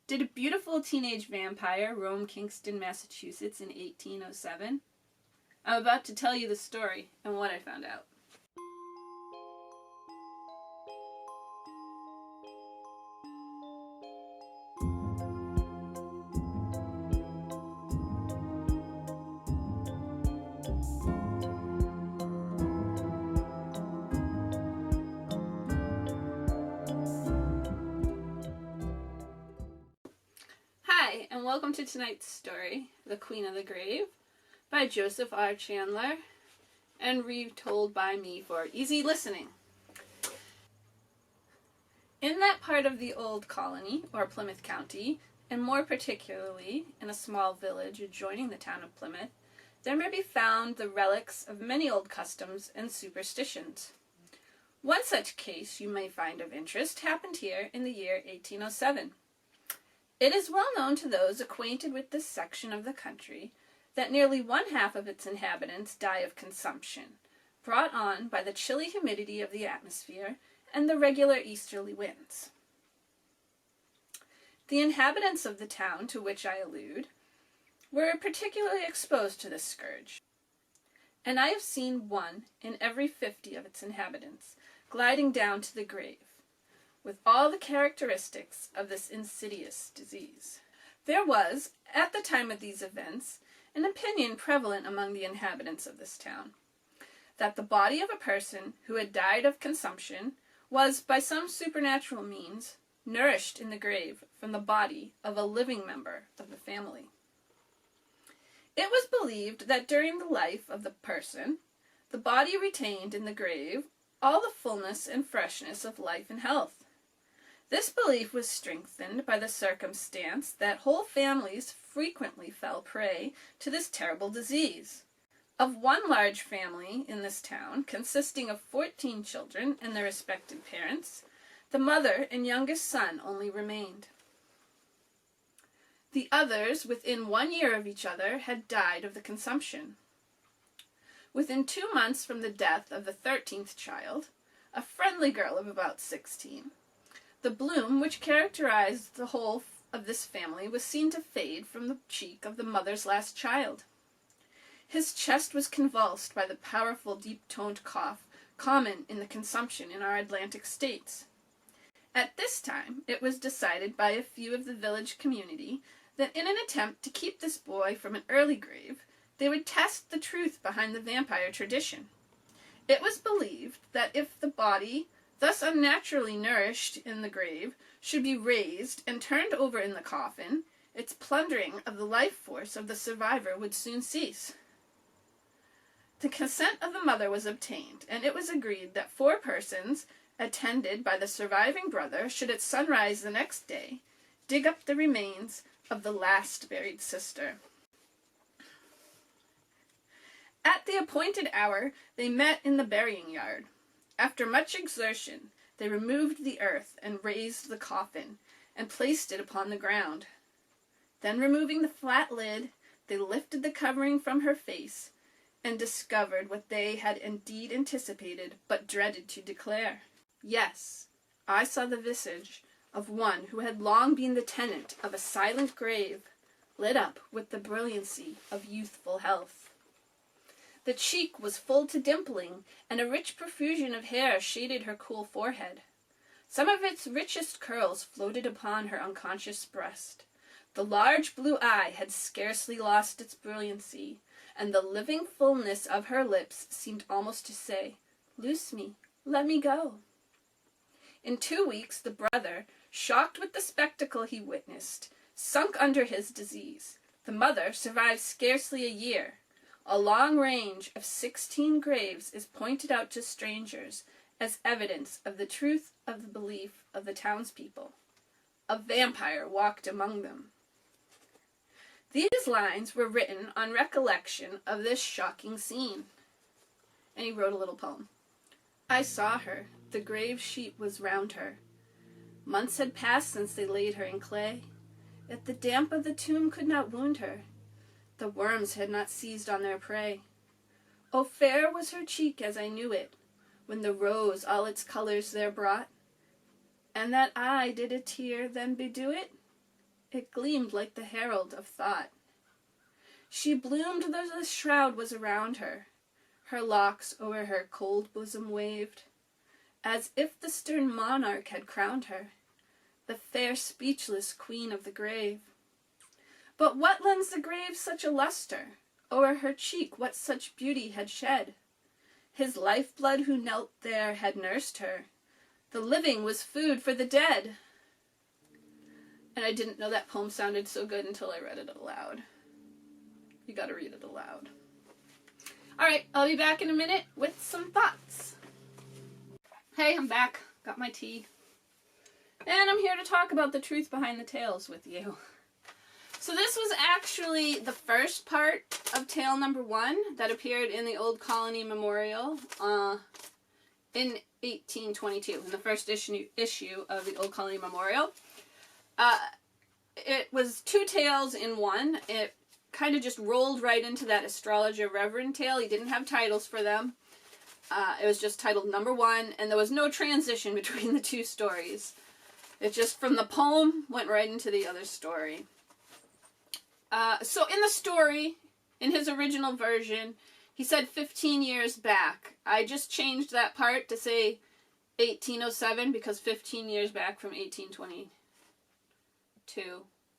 Did a beautiful teenage vampire roam Kingston, Massachusetts in 1807? I'm about to tell you the story and what I found out. Hi, and welcome to tonight's story, The Queen of the Grave, by Joseph R. Chandler, and retold by me for easy listening. In that part of the old colony, or Plymouth County, and more particularly in a small village adjoining the town of Plymouth, there may be found the relics of many old customs and superstitions. One such case you may find of interest happened here in the year 1807. It is well known to those acquainted with this section of the country that nearly one half of its inhabitants die of consumption, brought on by the chilly humidity of the atmosphere and the regular easterly winds. The inhabitants of the town to which I allude were particularly exposed to this scourge, and I have seen one in every 50 of its inhabitants gliding down to the grave, with all the characteristics of this insidious disease. There was, at the time of these events, an opinion prevalent among the inhabitants of this town, that the body of a person who had died of consumption was, by some supernatural means, nourished in the grave from the body of a living member of the family. It was believed that during the life of the person, the body retained in the grave all the fullness and freshness of life and health. This belief was strengthened by the circumstance that whole families frequently fell prey to this terrible disease. Of one large family in this town, consisting of 14 children and their respective parents, the mother and youngest son only remained. The others, within 1 year of each other, had died of the consumption. Within 2 months from the death of the 13th child, a friendly girl of about 16, the bloom which characterized the whole of this family was seen to fade from the cheek of the mother's last child. His chest was convulsed by the powerful deep-toned cough common in the consumption in our Atlantic states. At this time, it was decided by a few of the village community that in an attempt to keep this boy from an early grave, they would test the truth behind the vampire tradition. It was believed that if the body thus unnaturally nourished in the grave, should be raised and turned over in the coffin, its plundering of the life force of the survivor would soon cease. The consent of the mother was obtained, and it was agreed that 4 persons, attended by the surviving brother, should at sunrise the next day dig up the remains of the last buried sister. At the appointed hour, they met in the burying yard. After much exertion, they removed the earth and raised the coffin, and placed it upon the ground. Then, removing the flat lid, they lifted the covering from her face, and discovered what they had indeed anticipated, but dreaded to declare. Yes, I saw the visage of one who had long been the tenant of a silent grave, lit up with the brilliancy of youthful health. The cheek was full to dimpling, and a rich profusion of hair shaded her cool forehead. Some of its richest curls floated upon her unconscious breast. The large blue eye had scarcely lost its brilliancy, and the living fullness of her lips seemed almost to say, "Loose me, let me go." In 2 weeks the brother, shocked with the spectacle he witnessed, sunk under his disease. The mother survived scarcely a year. A long range of 16 graves is pointed out to strangers as evidence of the truth of the belief of the townspeople. A vampire walked among them. These lines were written on recollection of this shocking scene. And he wrote a little poem. I saw her, the grave sheet was round her. Months had passed since they laid her in clay, yet the damp of the tomb could not wound her. The worms had not seized on their prey. Oh, fair was her cheek as I knew it, when the rose all its colors there brought, and that eye did a tear then bedew it? it gleamed like the herald of thought. She bloomed though the shroud was around her. Her locks o'er her cold bosom waved, as if the stern monarch had crowned her, the fair speechless queen of the grave. But what lends the grave such a lustre? O'er her cheek what such beauty had shed? His lifeblood who knelt there had nursed her. The living was food for the dead. And I didn't know that poem sounded so good until I read it aloud. You gotta read it aloud. Alright, I'll be back in a minute with some thoughts. Hey, I'm back. Got my tea. And I'm here to talk about the truth behind the tales with you. So this was actually the first part of tale number 1 that appeared in the Old Colony Memorial in 1822, in the first issue of the Old Colony Memorial. It was 2 tales in one. It kind of just rolled right into that astrologer reverend tale. He didn't have titles for them. It was just titled number 1, and there was no transition between the 2 stories. It just, from the poem, went right into the other story. So in the story, in his original version, he said 15 years back. I just changed that part to say 1807 because 15 years back from 1822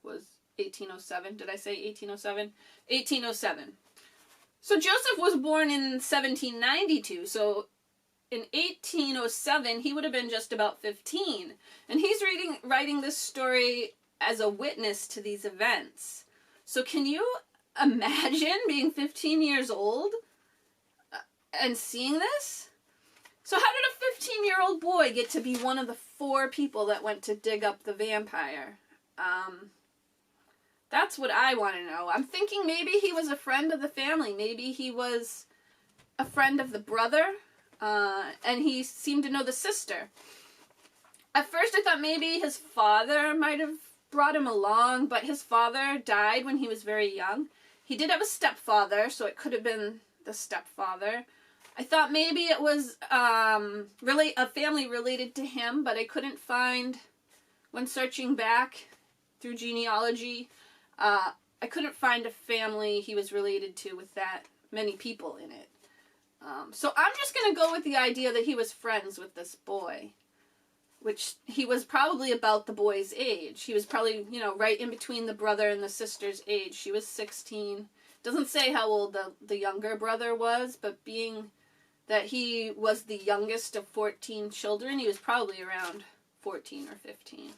was 1807. Did I say 1807? 1807. So Joseph was born in 1792, so in 1807 he would have been just about 15. And he's writing this story as a witness to these events. So can you imagine being 15 years old and seeing this? So how did a 15-year-old boy get to be one of the 4 people that went to dig up the vampire? That's what I want to know. I'm thinking maybe he was a friend of the family. Maybe he was a friend of the brother, and he seemed to know the sister. At first I thought maybe his father might have brought him along, but his father died when he was very young. He did have a stepfather, so it could have been the stepfather. I thought maybe it was a family related to him, but I couldn't find, when searching back through genealogy, I couldn't find a family he was related to with that many people in it. So I'm just going to go with the idea that he was friends with this boy, which he was probably about the boy's age. He was probably, right in between the brother and the sister's age. She was 16. Doesn't say how old the younger brother was, but being that he was the youngest of 14 children, he was probably around 14 or 15.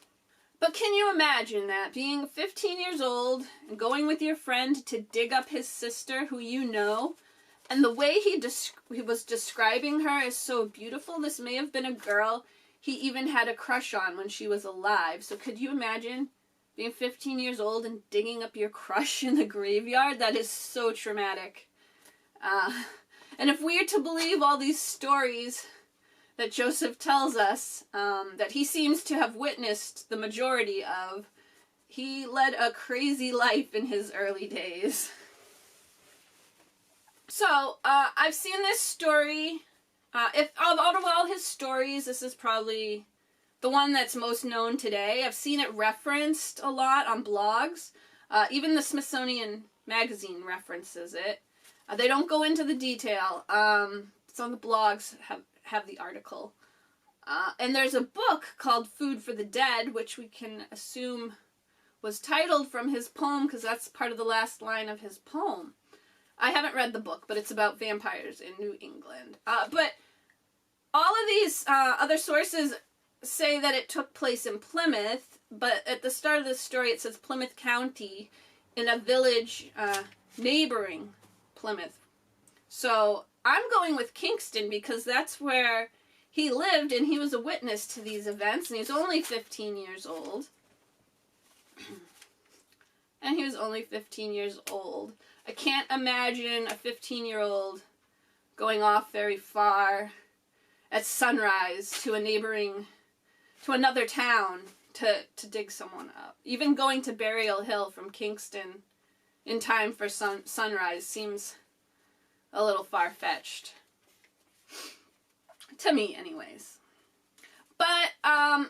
But can you imagine that, being 15 years old and going with your friend to dig up his sister who you know, and the way he was describing her is so beautiful. This may have been a girl he even had a crush on when she was alive. So could you imagine being 15 years old and digging up your crush in the graveyard? That is so traumatic. And if we are to believe all these stories that Joseph tells us, that he seems to have witnessed the majority of, he led a crazy life in his early days. So, I've seen this story. If out of all his stories, this is probably the one that's most known today. I've seen it referenced a lot on blogs. Even the Smithsonian Magazine references it. They don't go into the detail. It's on the blogs, have the article. And there's a book called Food for the Dead, which we can assume was titled from his poem, because that's part of the last line of his poem. I haven't read the book, but it's about vampires in New England. But all of these other sources say that it took place in Plymouth, but at the start of the story it says Plymouth County, in a village neighboring Plymouth. So I'm going with Kingston because that's where he lived and he was a witness to these events, and he's only 15 years old. And he was only 15 years old. I can't imagine a 15-year-old going off very far at sunrise to another town to dig someone up. Even going to Burial Hill from Kingston in time for sunrise seems a little far-fetched. To me, anyways. But,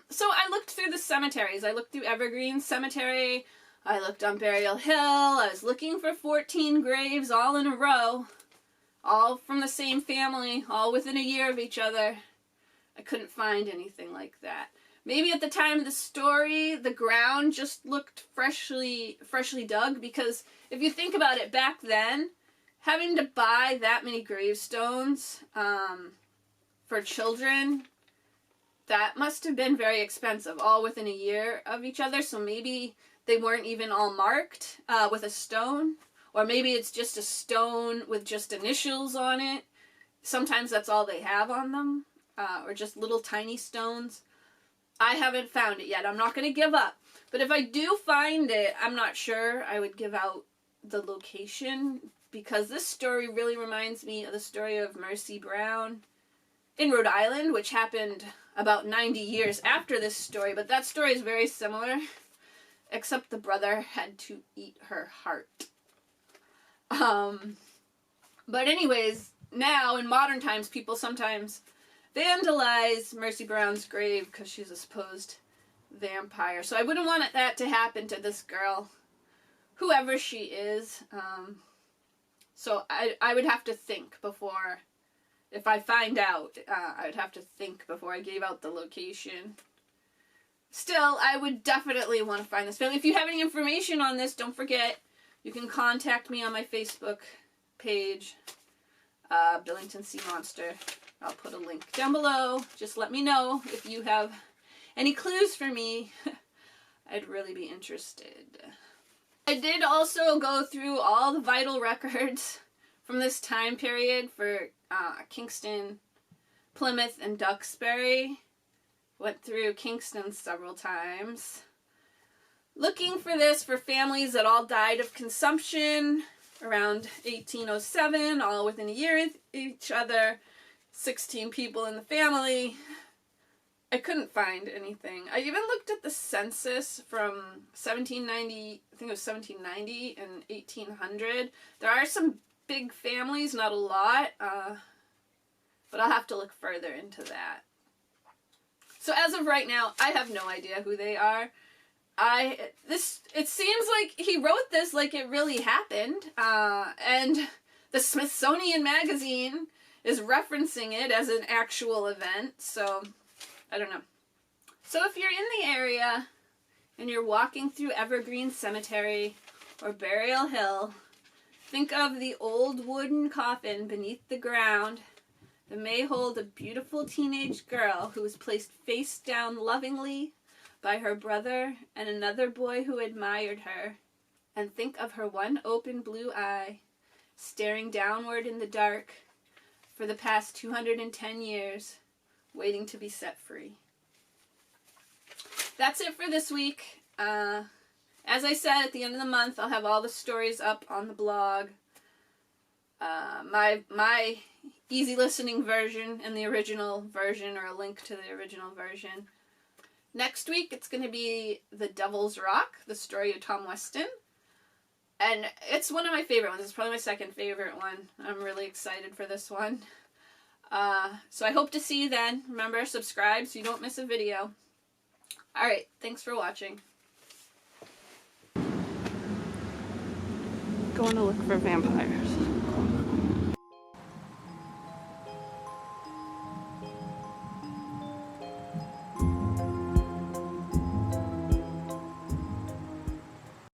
so I looked through the cemeteries. I looked through Evergreen Cemetery. I looked on Burial Hill. I was looking for 14 graves all in a row. All from the same family, all within a year of each other. I couldn't find anything like that. Maybe at the time of the story, the ground just looked freshly dug, because if you think about it, back then, having to buy that many gravestones for children, that must have been very expensive, all within a year of each other. So maybe they weren't even all marked with a stone, or maybe it's just a stone with just initials on it. Sometimes that's all they have on them, or just little tiny stones. I haven't found it yet. I'm not going to give up. But if I do find it, I'm not sure I would give out the location, because this story really reminds me of the story of Mercy Brown in Rhode Island, which happened about 90 years after this story. But that story is very similar, except the brother had to eat her heart. But anyways, now in modern times, people sometimes vandalize Mercy Brown's grave because she's a supposed vampire. So I wouldn't want that to happen to this girl, whoever she is. So I would have to think before, if I find out, I would have to think before I gave out the location. Still, I would definitely want to find this family. If you have any information on this, don't forget, you can contact me on my Facebook page, Billington Sea Monster. I'll put a link down below. Just let me know if you have any clues for me. I'd really be interested. I did also go through all the vital records from this time period for Kingston, Plymouth, and Duxbury. Went through Kingston several times, looking for this for families that all died of consumption around 1807, all within a year of each other. 16 people in the family. I couldn't find anything. I even looked at the census from 1790, I think it was 1790 and 1800. There are some big families, not a lot, but I'll have to look further into that. So as of right now, I have no idea who they are. It seems like he wrote this like it really happened, and the Smithsonian Magazine is referencing it as an actual event, so I don't know. So if you're in the area and you're walking through Evergreen Cemetery or Burial Hill, think of the old wooden coffin beneath the ground that may hold a beautiful teenage girl who was placed face down lovingly by her brother and another boy who admired her, and think of her one open blue eye staring downward in the dark for the past 210 years, waiting to be set free. That's it for this week. As I said, at the end of the month, I'll have all the stories up on the blog. My easy listening version and the original version, or a link to the original version. Next week, it's going to be The Devil's Rock, the story of Tom Weston. And it's one of my favorite ones. It's probably my second favorite one. I'm really excited for this one. So I hope to see you then. Remember, subscribe so you don't miss a video. Alright, thanks for watching. Going to look for vampires.